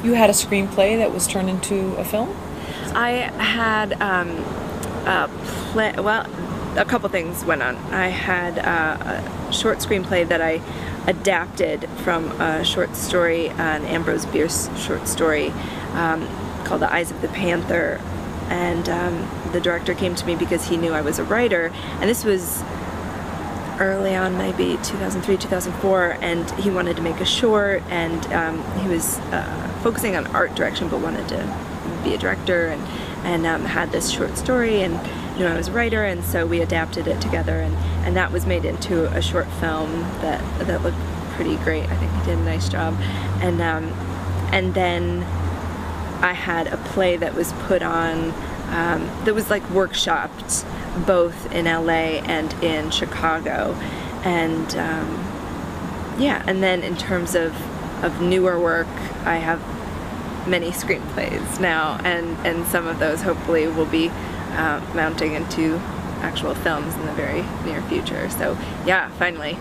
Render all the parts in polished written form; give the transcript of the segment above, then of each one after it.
You had a screenplay that was turned into a film? I had a couple things went on. I had a short screenplay that I adapted from a short story, an Ambrose Bierce short story called The Eyes of the Panther, and the director came to me because he knew I was a writer, and this was early on, maybe 2003, 2004, and he wanted to make a short, and he was focusing on art direction but wanted to be a director, and had this short story and knew I was a writer, and so we adapted it together, and that was made into a short film that looked pretty great. I think he did a nice job, and then I had a play that was put on that was like workshopped both in LA and in Chicago, and yeah, and then in terms of newer work, I have many screenplays now, and some of those hopefully will be mounting into actual films in the very near future. So yeah, finally.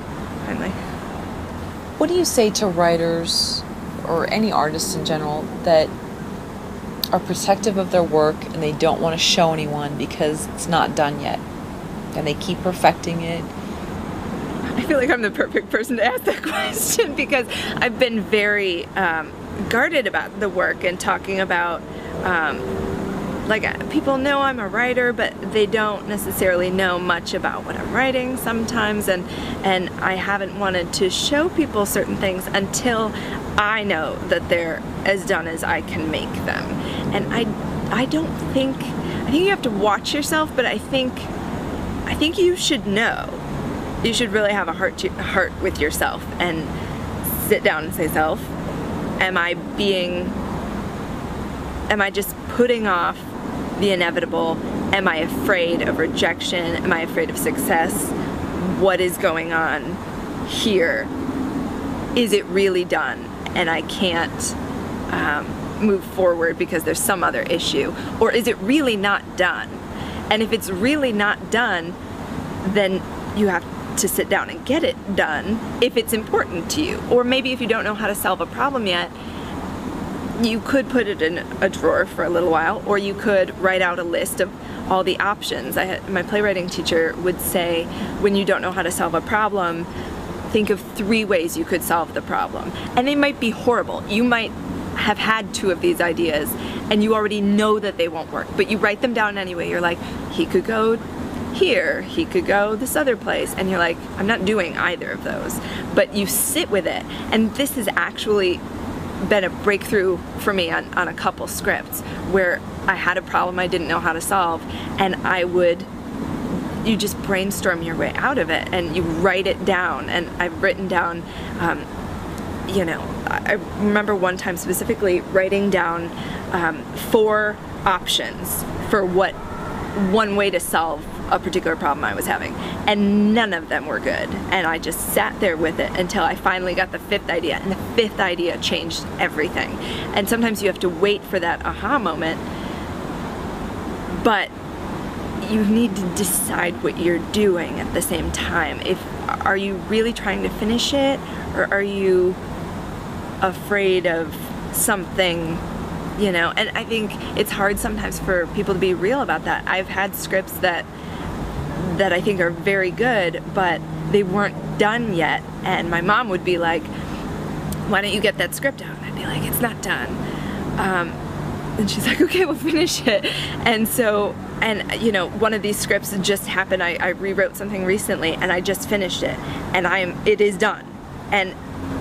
What do you say to writers, or any artists in general, that are protective of their work and they don't want to show anyone because it's not done yet, and they keep perfecting it? I feel like I'm the perfect person to ask that question, because I've been very guarded about the work and talking about like, people know I'm a writer, but they don't necessarily know much about what I'm writing sometimes, and I haven't wanted to show people certain things until I know that they're as done as I can make them. And I think you have to watch yourself, but I think you should know. You should really have a heart with yourself and sit down and say, self, am I just putting off the inevitable? Am I afraid of rejection? Am I afraid of success? What is going on here? Is it really done and I can't move forward because there's some other issue? Or is it really not done? And if it's really not done, then you have to sit down and get it done if it's important to you. Or maybe if you don't know how to solve a problem yet, you could put it in a drawer for a little while, or you could write out a list of all the options. My playwriting teacher would say, when you don't know how to solve a problem, think of 3 ways you could solve the problem. And they might be horrible. You might have had 2 of these ideas and you already know that they won't work, but you write them down anyway. You're like, he could go here, he could go this other place, and you're like, I'm not doing either of those. But you sit with it, and this has actually been a breakthrough for me on a couple scripts where I had a problem I didn't know how to solve, and you just brainstorm your way out of it, and you write it down. And I've written down, you know, I remember one time specifically writing down 4 options for one way to solve a particular problem I was having, and none of them were good, and I just sat there with it until I finally got the 5th idea, and the 5th idea changed everything. And sometimes you have to wait for that aha moment, but you need to decide what you're doing at the same time. Are you really trying to finish it, or are you afraid of something? You know, and I think it's hard sometimes for people to be real about that. I've had scripts that I think are very good, but they weren't done yet, and my mom would be like, why don't you get that script out? And I'd be like, it's not done. And she's like, okay, we'll finish it. And so, and you know, one of these scripts just happened. I rewrote something recently, and I just finished it, and it is done. And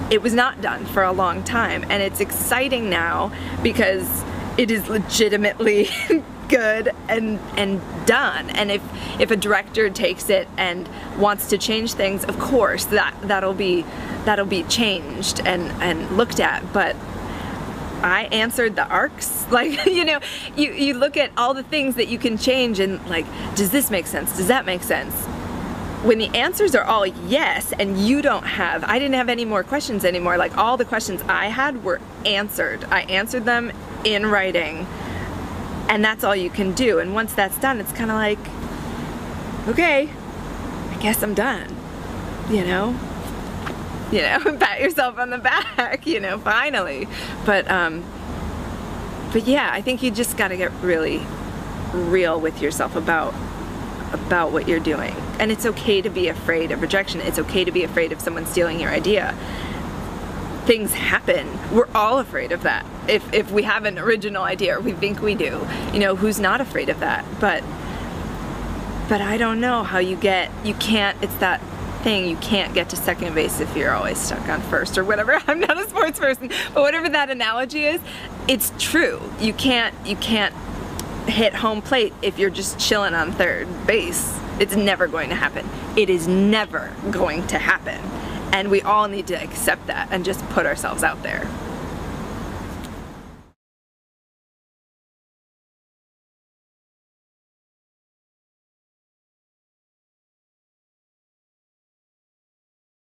it was not done for a long time, and it's exciting now because it is legitimately good and done. And if a director takes it and wants to change things, of course that'll be changed and looked at. But I answered the arcs, like, you know, you look at all the things that you can change, and like, does this make sense? Does that make sense? When the answers are all yes, and I didn't have any more questions anymore. Like, all the questions I had were answered. I answered them in writing, and that's all you can do. And once that's done, it's kind of like, okay, I guess I'm done, you know, pat yourself on the back, you know, finally. But But yeah, I think you just got to get really real with yourself about what you're doing. And it's okay to be afraid of rejection. It's okay to be afraid of someone stealing your idea. Things happen. We're all afraid of that. If we have an original idea, or we think we do, you know, who's not afraid of that? But I don't know how you can't, it's that thing, you can't get to second base if you're always stuck on first or whatever. I'm not a sports person, but whatever that analogy is, it's true. You can't hit home plate if you're just chilling on third base. It's never going to happen. It is never going to happen. And we all need to accept that and just put ourselves out there.